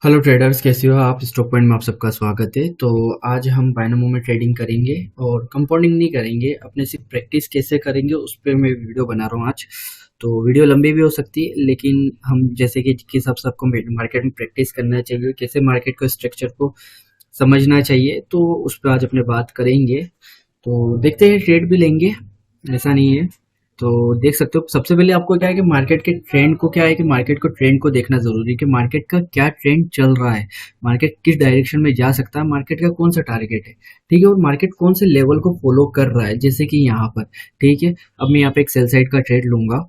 Hello traders, कैसे हो आप। स्टॉक पॉइंट में आप सबका स्वागत है। तो आज हम बायनोमो में ट्रेडिंग करेंगे और कंपाउंडिंग नहीं करेंगे, अपने सिर्फ प्रैक्टिस कैसे करेंगे उस पर मैं वीडियो बना रहा हूँ आज। तो वीडियो लंबी भी हो सकती है, लेकिन हम जैसे कि किस हिसाब से आपको मार्केट में प्रैक्टिस करना चाहिए, कैसे मार्केट को स्ट्रक्चर को समझना चाहिए, तो उस पर आज अपने बात करेंगे। तो देखते हैं, ट्रेड भी लेंगे, ऐसा नहीं है। तो देख सकते हो, सबसे पहले आपको क्या है कि मार्केट के ट्रेंड को क्या है कि मार्केट को ट्रेंड को देखना जरूरी है कि मार्केट का क्या ट्रेंड चल रहा है, मार्केट किस डायरेक्शन में जा सकता है, मार्केट का कौन सा टारगेट है, ठीक है, और मार्केट कौन से लेवल को फॉलो कर रहा है। जैसे कि यहाँ पर, ठीक है, अब मैं यहाँ पे एक सेल साइड का ट्रेड लूंगा।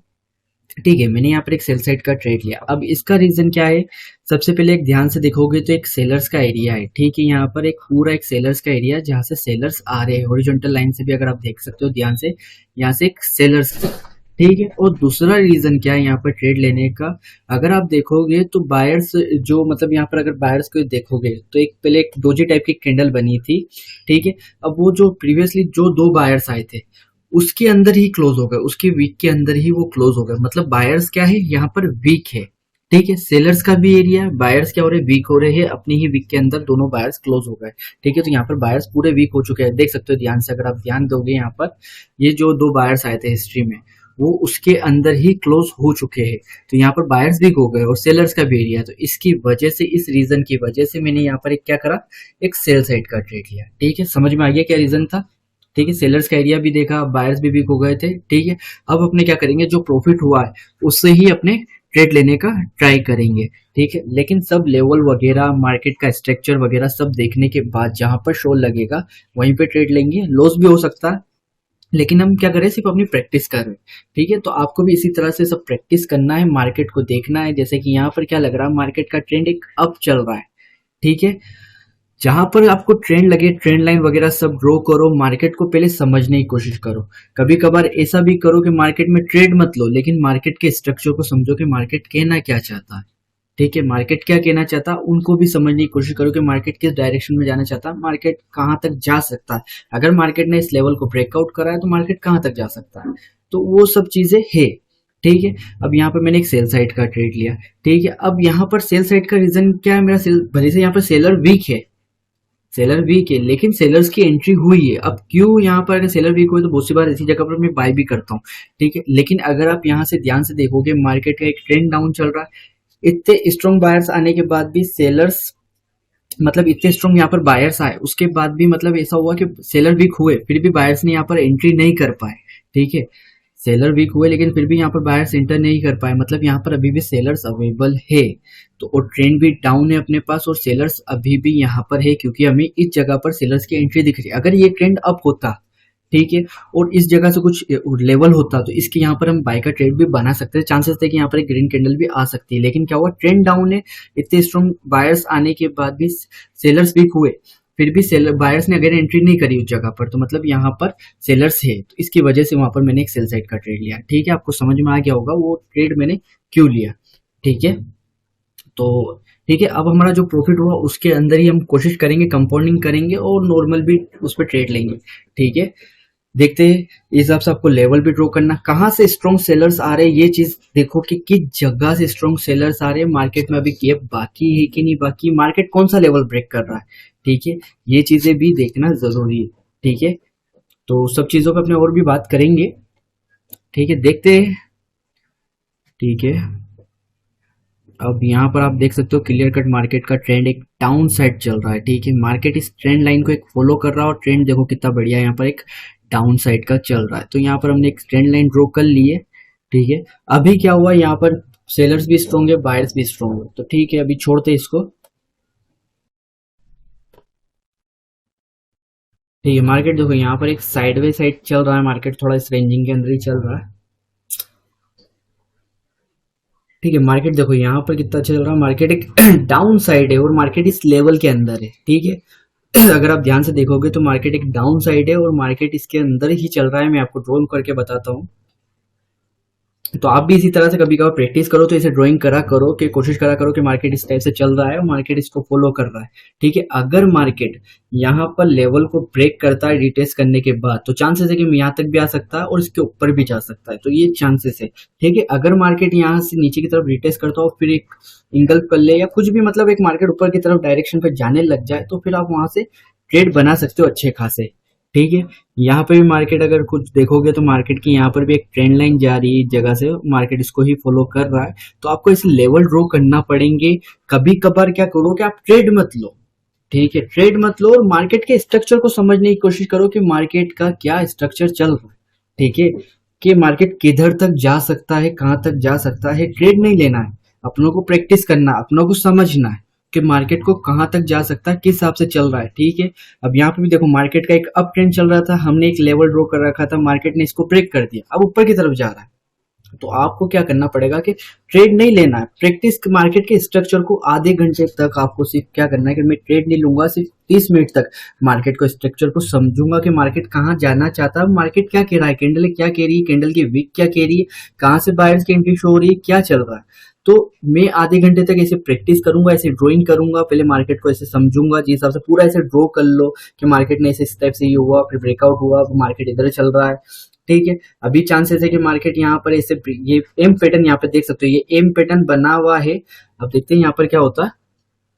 ठीक है, मैंने यहाँ पर एक सेल साइड का ट्रेड लिया। अब इसका रीजन क्या है, सबसे पहले एक ध्यान से देखोगे तो एक सेलर्स का एरिया है। ठीक है, यहाँ पर एक पूरा एक सेलर्स का एरिया है जहाँ से सेलर्स आ रहे हैं। हॉरिजॉन्टल लाइन से भी अगर आप देख सकते हो ध्यान से, यहाँ से एक सेलर्स, ठीक है। और दूसरा रीजन क्या है यहाँ पर ट्रेड लेने का, अगर आप देखोगे तो बायर्स जो मतलब यहाँ पर अगर बायर्स को देखोगे तो एक पहले एक डोजी टाइप की कैंडल बनी थी। ठीक है, अब वो जो प्रीवियसली जो दो बायर्स आए थे उसके अंदर ही क्लोज हो गए, उसके वीक के अंदर ही वो क्लोज हो गए। मतलब बायर्स क्या है यहाँ पर वीक है। ठीक है, सेलर्स का भी एरिया, बायर्स क्या हो रहे हैं, वीक हो रहे हैं, अपनी ही वीक के अंदर दोनों बायर्स क्लोज हो गए। ठीक है, तो यहाँ पर बायर्स पूरे वीक हो चुके हैं, देख सकते हो ध्यान से। अगर आप ध्यान दोगे यहाँ पर, ये जो दो बायर्स आए थे हिस्ट्री में वो उसके अंदर ही क्लोज हो चुके हैं। तो यहाँ पर बायर्स वीक हो गए और सेलर्स का भी एरिया, तो इसकी वजह से, इस रीजन की वजह से मैंने यहाँ पर एक क्या करा, एक सेल साइड का ट्रेड लिया। ठीक है, समझ में आ गया क्या रीजन था। ठीक है, सेलर्स का एरिया भी देखा, बायर्स भी वीक हो गए थे। ठीक है, अब अपने क्या करेंगे, जो प्रॉफिट हुआ है उससे ही अपने ट्रेड लेने का ट्राई करेंगे। ठीक है, लेकिन सब लेवल वगैरह, मार्केट का स्ट्रक्चर वगैरह सब देखने के बाद जहां पर शो लगेगा वहीं पे ट्रेड लेंगे। लॉस भी हो सकता है, लेकिन हम क्या करें, सिर्फ अपनी प्रैक्टिस कर रहे हैं। ठीक है, तो आपको भी इसी तरह से सब प्रैक्टिस करना है, मार्केट को देखना है। जैसे कि यहाँ पर क्या लग रहा है, मार्केट का ट्रेंड एक अप चल रहा है। ठीक है, जहां पर आपको ट्रेंड लगे, ट्रेंड लाइन वगैरह सब ड्रॉ करो, मार्केट को पहले समझने की कोशिश करो। कभी कभार ऐसा भी करो कि मार्केट में ट्रेड मत लो, लेकिन मार्केट के स्ट्रक्चर को समझो कि मार्केट कहना क्या चाहता है। ठीक है, मार्केट क्या कहना चाहता है उनको भी समझने की कोशिश करो कि मार्केट किस डायरेक्शन में जाना चाहता है, मार्केट कहाँ तक जा सकता है। अगर मार्केट ने इस लेवल को ब्रेकआउट करा है तो मार्केट कहाँ तक जा सकता है, तो वो सब चीजें है। ठीक है, अब यहाँ पर मैंने एक सेल साइड का ट्रेड लिया। ठीक है, अब यहाँ पर सेल साइड का रीजन क्या है, मेरा सेल भले से यहाँ पर सेलर वीक है, सेलर वीक है, लेकिन सेलर्स की एंट्री हुई है। अब क्यों यहाँ पर अगर सेलर वीक हुए तो बहुत सी बार ऐसी जगह पर मैं बाय भी करता हूँ। ठीक है, लेकिन अगर आप यहाँ से ध्यान से देखोगे, मार्केट का एक ट्रेंड डाउन चल रहा है, इतने स्ट्रॉन्ग बायर्स आने के बाद भी सेलर्स, मतलब इतने स्ट्रॉन्ग यहाँ पर बायर्स आए उसके बाद भी मतलब ऐसा हुआ कि सेलर वीक हुए फिर भी बायर्स ने यहाँ पर एंट्री नहीं कर पाए। ठीक है, सेलर वीक हुए लेकिन फिर भी यहाँ पर बायर्स एंटर नहीं कर पाए, मतलब यहाँ पर अभी भी सेलर्स अवेलेबल है। तो और ट्रेंड भी डाउन है अपने पास और सेलर्स अभी भी यहाँ पर है, क्योंकि हमें इस जगह पर सेलर्स की एंट्री दिख रही है। अगर ये ट्रेंड अप होता, ठीक है, और इस जगह से कुछ लेवल होता तो इसके यहाँ पर हम बाय का ट्रेड भी बना सकते थे, चांसेस थे कि यहाँ पर एक ग्रीन कैंडल भी आ सकती है। लेकिन क्या हुआ, ट्रेंड डाउन है, इतने स्ट्रॉन्ग बायर्स आने के बाद भी सेलर्स वीक हुए, फिर भी सेलर बायर्स ने अगर एंट्री नहीं करी उस जगह पर, तो मतलब यहाँ पर सेलर्स है, तो इसकी वजह से वहां पर मैंने एक सेल साइड का ट्रेड लिया। ठीक है, आपको समझ में आ गया होगा वो ट्रेड मैंने क्यों लिया। ठीक है, तो ठीक है, अब हमारा जो प्रॉफिट हुआ उसके अंदर ही हम कोशिश करेंगे, कंपाउंडिंग करेंगे और नॉर्मल भी उस पर ट्रेड लेंगे। ठीक है, देखते हैं इस हिसाब से आपको लेवल भी ड्रॉ करना, कहाँ से स्ट्रॉन्ग सेलर्स आ रहे हैं ये चीज देखो कि किस जगह से स्ट्रॉन्ग सेलर्स आ रहे हैं, मार्केट में अभी गैप बाकी है कि नहीं बाकी, मार्केट कौन सा लेवल ब्रेक कर रहा है। ठीक है, ये चीजें भी देखना जरूरी है। ठीक है, तो सब चीजों पर अपने और भी बात करेंगे। ठीक है, देखते हैं। ठीक है, अब यहाँ पर आप देख सकते हो क्लियर कट मार्केट का ट्रेंड एक डाउन साइड चल रहा है। ठीक है, मार्केट इस ट्रेंड लाइन को एक फॉलो कर रहा है और ट्रेंड देखो कितना बढ़िया यहाँ पर एक डाउन साइड का चल रहा है। तो यहाँ पर हमने एक ट्रेंड लाइन ड्रॉ कर ली है। ठीक है, अभी क्या हुआ, यहाँ पर सेलर्स भी स्ट्रॉन्ग है, बायर्स भी स्ट्रॉन्ग है, तो ठीक है अभी छोड़ते इसको। ठीक है, मार्केट देखो यहाँ पर एक साइडवे साइड चल रहा है, मार्केट थोड़ा इस रेंजिंग के अंदर ही चल रहा है। ठीक है, मार्केट देखो यहाँ पर कितना चल रहा है, मार्केट एक डाउन साइड है और मार्केट इस लेवल के अंदर है। ठीक है, अगर आप ध्यान से देखोगे तो मार्केट एक डाउन साइड है और मार्केट इसके अंदर ही चल रहा है। मैं आपको ड्रॉ करके बताता हूँ। तो आप भी इसी तरह से कभी कभार प्रैक्टिस करो, तो इसे ड्राइंग करा करो कि कोशिश करा करो कि मार्केट इस टाइप से चल रहा है और मार्केट इसको फॉलो कर रहा है। ठीक है, अगर मार्केट यहाँ पर लेवल को ब्रेक करता है रिटेस्ट करने के बाद, तो चांसेस है कि यहाँ तक भी आ सकता है और इसके ऊपर भी जा सकता है, तो ये चांसेस है। ठीक है, अगर मार्केट यहाँ से नीचे की तरफ रिटेस्ट करता हो फिर एक इंगल्फ कर ले या कुछ भी, मतलब एक मार्केट ऊपर की तरफ डायरेक्शन पे जाने लग जाए, तो फिर आप वहां से ट्रेड बना सकते हो अच्छे खासे। ठीक है, यहाँ पे भी मार्केट अगर कुछ देखोगे तो मार्केट की यहाँ पर भी एक ट्रेंड लाइन जा रही है जगह से, मार्केट इसको ही फॉलो कर रहा है, तो आपको इसे लेवल ड्रॉ करना पड़ेंगे। कभी कभार क्या करो कि आप ट्रेड मत लो। ठीक है, ट्रेड मत लो और मार्केट के स्ट्रक्चर को समझने की कोशिश करो कि मार्केट का क्या स्ट्रक्चर चल रहा है। ठीक है, कि मार्केट किधर तक जा सकता है, कहां तक जा सकता है। ट्रेड नहीं लेना है, अपनों को प्रैक्टिस करना, अपनों को समझना है कि मार्केट को कहां तक जा सकता है, किस हिसाब से चल रहा है। ठीक है, अब यहाँ पे भी देखो मार्केट का एक अप ट्रेंड चल रहा था, हमने एक लेवल ड्रॉ कर रखा था, मार्केट ने इसको ब्रेक कर दिया, अब ऊपर की तरफ जा रहा है। तो आपको क्या करना पड़ेगा कि ट्रेड नहीं लेना है, प्रैक्टिस मार्केट के स्ट्रक्चर को आधे घंटे तक आपको सिर्फ क्या करना है कि मैं ट्रेड नहीं लूंगा, सिर्फ 30 मिनट तक मार्केट को स्ट्रक्चर को समझूंगा कि मार्केट कहाँ जाना चाहता है, मार्केट क्या कह रहा है, कैंडल क्या कह रही है, कैंडल की विक क्या कह रही है, कहाँ से बायर्स की एंट्री शो हो रही है, क्या चल रहा है। तो मैं आधे घंटे तक ऐसे प्रैक्टिस करूंगा, ऐसे ड्राइंग करूंगा, पहले मार्केट को ऐसे समझूंगा, जिस हिसाब से पूरा ऐसे ड्रॉ कर लो कि मार्केट ने ऐसे स्टेप से ये हुआ, फिर ब्रेकआउट हुआ, मार्केट इधर चल रहा है। ठीक है, अभी चांसेस है कि मार्केट यहाँ पर ऐसे ये एम पैटर्न यहाँ पे देख सकते हो, ये एम पैटर्न बना हुआ है। अब देखते हैं यहाँ पर क्या होता है,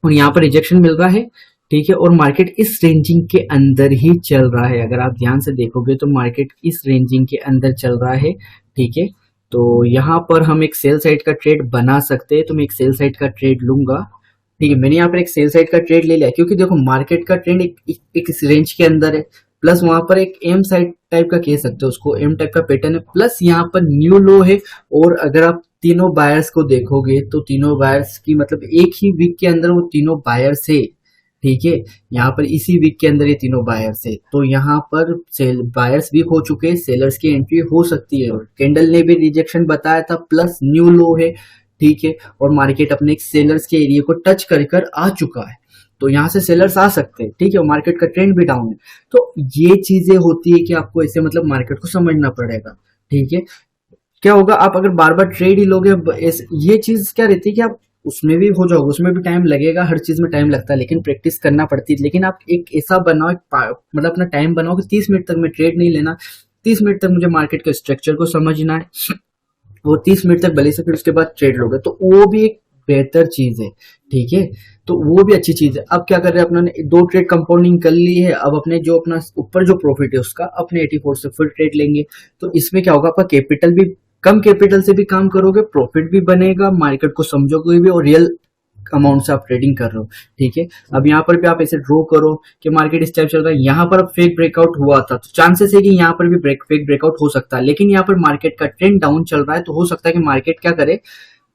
और यहाँ पर रिजेक्शन मिल रहा है। ठीक है, और मार्केट इस रेंजिंग के अंदर ही चल रहा है, अगर आप ध्यान से देखोगे तो मार्केट इस रेंजिंग के अंदर चल रहा है। ठीक है, तो यहाँ पर हम एक सेल साइड का ट्रेड बना सकते हैं, तो मैं एक सेल साइड का ट्रेड लूंगा। ठीक है, मैंने यहाँ पर एक सेल साइड का ट्रेड ले लिया, क्योंकि देखो मार्केट का ट्रेंड एक इस रेंज के अंदर है, प्लस वहां पर एक एम साइड टाइप का कह सकते हो उसको, एम टाइप का पैटर्न है, प्लस यहाँ पर न्यू लो है। और अगर आप तीनों बायर्स को देखोगे तो तीनों बायर्स की मतलब एक ही वीक के अंदर वो तीनों बायर्स है। ठीक है, यहाँ पर इसी वीक के अंदर ये तीनों बायर्स है, तो यहाँ पर सेल बायर्स वीक हो चुके हैं, सेलर्स की एंट्री हो सकती है। कैंडल ने भी रिजेक्शन बताया था, प्लस न्यू लो है। ठीक है, और मार्केट अपने सेलर्स के एरिया को टच कर आ चुका है, तो यहाँ से सेलर्स आ सकते हैं। ठीक है, मार्केट का ट्रेंड भी डाउन है, तो ये चीजें होती है कि आपको ऐसे मतलब मार्केट को समझना पड़ेगा। ठीक है, क्या होगा आप अगर बार बार ट्रेड ही लोगे, ये चीज क्या रहती है कि आप उसमें भी हो जाओगे, उसमें भी टाइम लगेगा, हर चीज में टाइम लगता है, लेकिन प्रैक्टिस करना पड़ती है। लेकिन आप एक ऐसा बनाओ, मतलब अपना टाइम बनाओ कि 30 मिनट तक मैं ट्रेड नहीं लेना, 30 मिनट तक मुझे मार्केट के स्ट्रक्चर को समझना है, वो 30 मिनट तक भले से, फिर उसके बाद ट्रेड लोगे, तो वो भी एक बेहतर चीज है। ठीक है, तो वो भी अच्छी चीज है। अब क्या कर रहे हैं, अपने 2 ट्रेड कंपाउंडिंग कर ली है, अब अपने जो अपना ऊपर जो प्रॉफिट है उसका अपने 84 से फुल ट्रेड लेंगे। तो इसमें क्या होगा, आपका कैपिटल भी कम कैपिटल से भी काम करोगे, प्रॉफिट भी बनेगा, मार्केट को समझोगे भी, और रियल अमाउंट से आप ट्रेडिंग कर रहे हो। ठीक है, अब यहाँ पर भी आप ऐसे ड्रॉ करो कि मार्केट इस टाइप चल रहा है, यहाँ पर अब फेक ब्रेकआउट हुआ था, तो चांसेस है कि यहाँ पर भी फेक ब्रेकआउट हो सकता है, लेकिन यहाँ पर मार्केट का ट्रेंड डाउन चल रहा है, तो हो सकता है कि मार्केट क्या करे,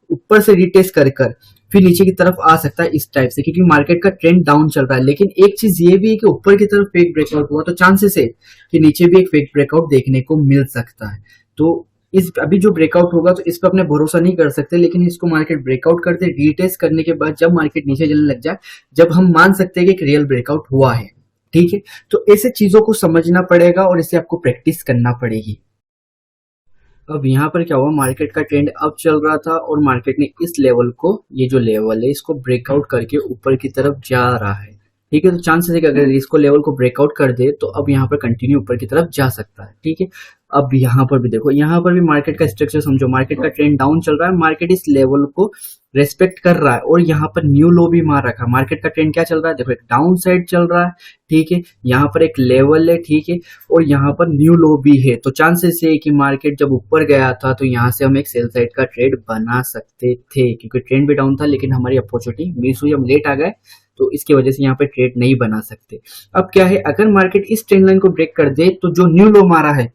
ऊपर से रिटेस्ट कर फिर नीचे की तरफ आ सकता है इस टाइप से, क्योंकि मार्केट का ट्रेंड डाउन चल रहा है। लेकिन एक चीज ये भी है कि ऊपर की तरफ फेक ब्रेकआउट हुआ, तो चांसेस है कि नीचे भी एक फेक ब्रेकआउट देखने को मिल सकता है। तो इस अभी जो ब्रेकआउट होगा तो इस पर अपने भरोसा नहीं कर सकते, लेकिन इसको मार्केट ब्रेकआउट करते रिटेस्ट करने के बाद जब मार्केट नीचे चलने लग जाए, जब हम मान सकते हैं कि एक रियल ब्रेकआउट हुआ है। ठीक है, तो ऐसे चीजों को समझना पड़ेगा और इसे आपको प्रैक्टिस करना पड़ेगी। अब यहाँ पर क्या हुआ, मार्केट का ट्रेंड अप चल रहा था और मार्केट ने इस लेवल को, ये जो लेवल है इसको ब्रेकआउट करके ऊपर की तरफ जा रहा है। ठीक है, तो चांसेस है कि अगर इसको लेवल को ब्रेकआउट कर दे तो अब यहाँ पर कंटिन्यू ऊपर की तरफ जा सकता है। ठीक है, अब यहाँ पर भी देखो, यहाँ पर भी मार्केट का स्ट्रक्चर समझो, मार्केट का ट्रेंड डाउन चल रहा है, मार्केट इस लेवल को रेस्पेक्ट कर रहा है और यहाँ पर न्यू लो भी मार रखा है। मार्केट का ट्रेंड क्या चल रहा है, देखो एक डाउन साइड चल रहा है। ठीक है, यहाँ पर एक लेवल है, ठीक है, और यहाँ पर न्यू लो भी है, तो चांसेस है कि मार्केट जब ऊपर गया था तो यहाँ से हम एक सेल साइड का ट्रेड बना सकते थे, क्योंकि ट्रेंड भी डाउन था, लेकिन हमारी अपॉर्चुनिटी मिस हुई, हम लेट आ गए, तो इसकी वजह से यहाँ पे ट्रेड नहीं बना सकते। अब क्या है, अगर मार्केट इस ट्रेंड लाइन को ब्रेक कर दे तो जो न्यू लो मारा है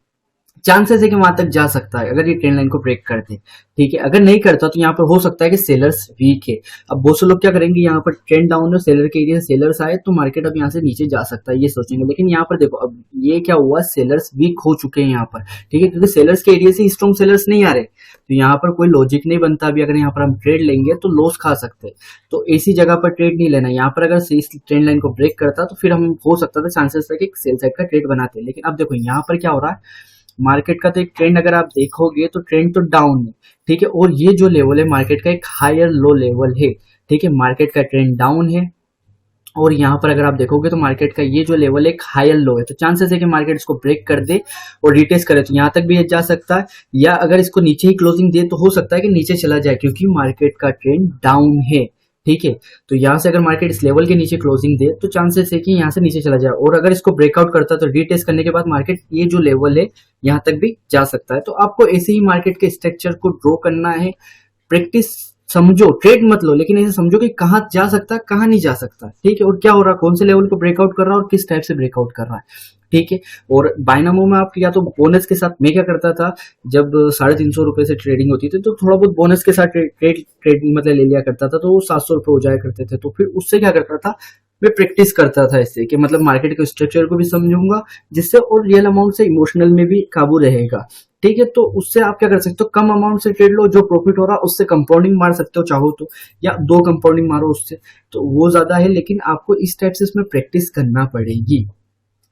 चांसेस है कि वहां तक जा सकता है, अगर ये ट्रेंड लाइन को ब्रेक कर दे। ठीक है, अगर नहीं करता तो यहाँ पर हो सकता है कि सेलर्स वीक है। अब बहुत से लोग क्या करेंगे, यहाँ पर ट्रेंड डाउन है, सेलर के एरिया से सेलर्स आए तो मार्केट अब यहाँ से नीचे जा सकता है, ये सोचेंगे। लेकिन यहाँ पर देखो, अब ये क्या हुआ, सेलर्स वीक हो चुके हैं यहाँ पर। ठीक है, क्योंकि सेलर्स के एरिया से स्ट्रॉन्ग सेलर्स नहीं आ रहे, तो यहाँ पर कोई लॉजिक नहीं बनता। अभी अगर यहाँ पर हम ट्रेड लेंगे तो लॉस खा सकते हैं, तो ऐसी जगह पर ट्रेड नहीं लेना। यहाँ पर अगर इस ट्रेंड लाइन को ब्रेक करता तो फिर हम हो सकता था, चांसेस था कि सेल साइड का ट्रेड बनाते। लेकिन अब देखो यहाँ पर क्या हो रहा है, मार्केट का तो एक ट्रेंड अगर आप देखोगे तो ट्रेंड तो डाउन है, ठीक है, और ये जो लेवल है मार्केट का एक हायर लो लेवल है, ठीक है, मार्केट का ट्रेंड डाउन है और यहाँ पर अगर आप देखोगे तो मार्केट का ये जो लेवल एक हायर लो है, तो चांसेस है कि मार्केट इसको ब्रेक कर दे और रिटेस्ट करे, तो यहाँ तक भी ये जा सकता है, या अगर इसको नीचे ही क्लोजिंग दे तो हो सकता है कि नीचे चला जाए क्योंकि मार्केट का ट्रेंड डाउन है, ठीक है। तो यहाँ से अगर मार्केट इस लेवल के नीचे क्लोजिंग दे तो चांसेस है कि यहाँ से नीचे चला जाए, और अगर इसको ब्रेकआउट करता है तो रीटेस्ट करने के बाद मार्केट ये जो लेवल है यहाँ तक भी जा सकता है। तो आपको ऐसे ही मार्केट के स्ट्रक्चर को ड्रॉ करना है, प्रैक्टिस समझो, ट्रेड मत लो, लेकिन ऐसे समझो कि कहाँ जा सकता है कहाँ नहीं जा सकता, ठीक है, और क्या हो रहा है, कौन से लेवल को ब्रेकआउट कर रहा है और किस टाइप से ब्रेकआउट कर रहा है, ठीक है। और बायनामो में आप या तो बोनस के साथ, मैं क्या करता था जब 350 से ट्रेडिंग होती थी तो थोड़ा बहुत बोनस के साथ ट्रेडिंग मतलब ले लिया करता था, तो वो 700 हो जाया करते थे, तो फिर उससे क्या करता था मैं प्रैक्टिस करता था इससे कि मतलब मार्केट के स्ट्रक्चर को भी समझूंगा जिससे, और रियल अमाउंट से इमोशनल में भी काबू रहेगा, ठीक है। तो उससे आप क्या कर सकते हो, कम अमाउंट से ट्रेड लो, जो प्रॉफिट हो रहा है उससे कंपाउंडिंग मार सकते हो चाहो तो, या 2 कंपाउंडिंग मारो उससे, तो वो ज्यादा है, लेकिन आपको इस टाइप से इसमें प्रैक्टिस करना पड़ेगी।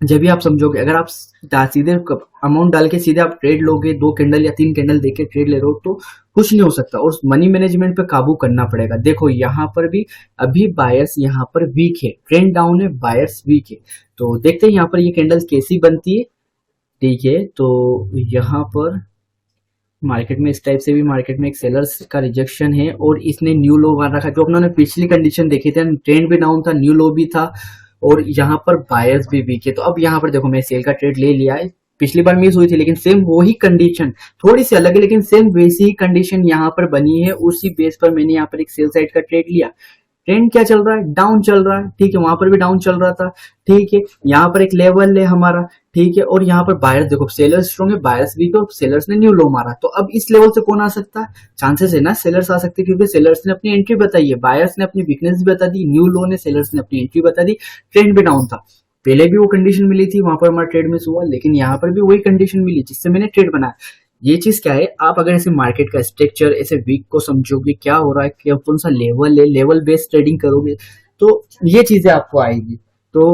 जब भी आप समझोगे, अगर आप सीधे अमाउंट डाल के सीधे आप ट्रेड लोगे, 2 कैंडल या 3 कैंडल देके ट्रेड ले रहे हो तो कुछ नहीं हो सकता, और मनी मैनेजमेंट पे काबू करना पड़ेगा। देखो यहाँ पर भी अभी बायर्स यहाँ पर वीक है, ट्रेंड डाउन है, बायर्स वीक है, तो देखते हैं यहाँ पर ये कैंडल्स कैसी बनती है, ठीक है। तो यहाँ पर मार्केट में इस टाइप से भी मार्केट में एक सेलर्स का रिजेक्शन है और इसने न्यू लो मार रखा, जो अपने पिछली कंडीशन देखी थी, ट्रेंड भी डाउन था, न्यू लो भी था और यहाँ पर बायर्स भी वीक है। तो अब यहाँ पर देखो मैं सेल का ट्रेड ले लिया है, पिछली बार मिस हुई थी लेकिन सेम वही कंडीशन, थोड़ी सी अलग है लेकिन सेम वैसी ही कंडीशन यहाँ पर बनी है, उसी बेस पर मैंने यहाँ पर एक सेल साइड का ट्रेड लिया। ट्रेंड क्या चल रहा है, डाउन चल रहा है, ठीक है, वहां पर भी डाउन चल रहा था, ठीक है, यहाँ पर एक लेवल है हमारा, ठीक है, और यहाँ पर बायर्स देखो, सेलर्स स्ट्रॉन्ग है, बायर्स वीक है, और सेलर्स ने न्यू लो मारा, तो अब इस लेवल से कौन आ सकता है, चांसेस है ना सेलर्स आ सकते हैं, क्योंकि सेलर्स ने अपनी एंट्री बताई है, बायर्स ने अपनी वीकनेस भी बता दी, न्यू लो ने सेलर्स ने अपनी एंट्री बता दी, ट्रेंड भी डाउन था, पहले भी वो कंडीशन मिली थी, वहां पर हमारा ट्रेड मिस हुआ, लेकिन यहाँ पर भी वही कंडीशन मिली जिससे मैंने ट्रेड बनाया। ये चीज क्या है, आप अगर ऐसे मार्केट का स्ट्रक्चर ऐसे वीक को समझोगे, क्या हो रहा है, क्या कौन सा लेवल है, लेवल बेस्ड ट्रेडिंग करोगे तो ये चीजें आपको आएगी। तो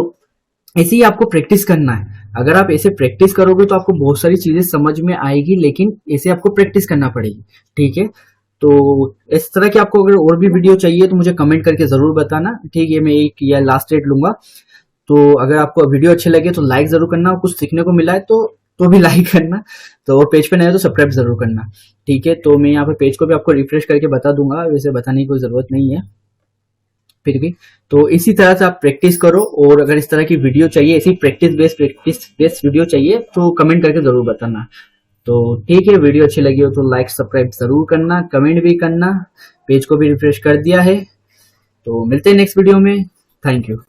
ऐसे ही आपको प्रैक्टिस करना है, अगर आप ऐसे प्रैक्टिस करोगे तो आपको बहुत सारी चीजें समझ में आएगी, लेकिन ऐसे आपको प्रैक्टिस करना पड़ेगी, ठीक है। तो इस तरह की आपको अगर और भी वीडियो चाहिए तो मुझे कमेंट करके जरूर बताना, ठीक है, मैं एक या लास्ट रेट लूंगा। तो अगर आपको वीडियो अच्छे लगे तो लाइक जरूर करना, और कुछ सीखने को मिला है तो भी लाइक करना, तो और पेज पे नए हो तो सब्सक्राइब जरूर करना, ठीक है। तो मैं यहाँ पे पेज को भी आपको रिफ्रेश करके बता दूंगा, वैसे बताने की कोई जरूरत नहीं है फिर भी। तो इसी तरह से आप प्रैक्टिस करो, और अगर इस तरह की वीडियो चाहिए, ऐसी प्रैक्टिस बेस्ड वीडियो चाहिए तो कमेंट करके जरूर बताना। तो ठीक है, वीडियो अच्छी लगी हो तो लाइक सब्सक्राइब जरूर करना, कमेंट भी करना, पेज को भी रिफ्रेश कर दिया है। तो मिलते हैं नेक्स्ट वीडियो में, थैंक यू।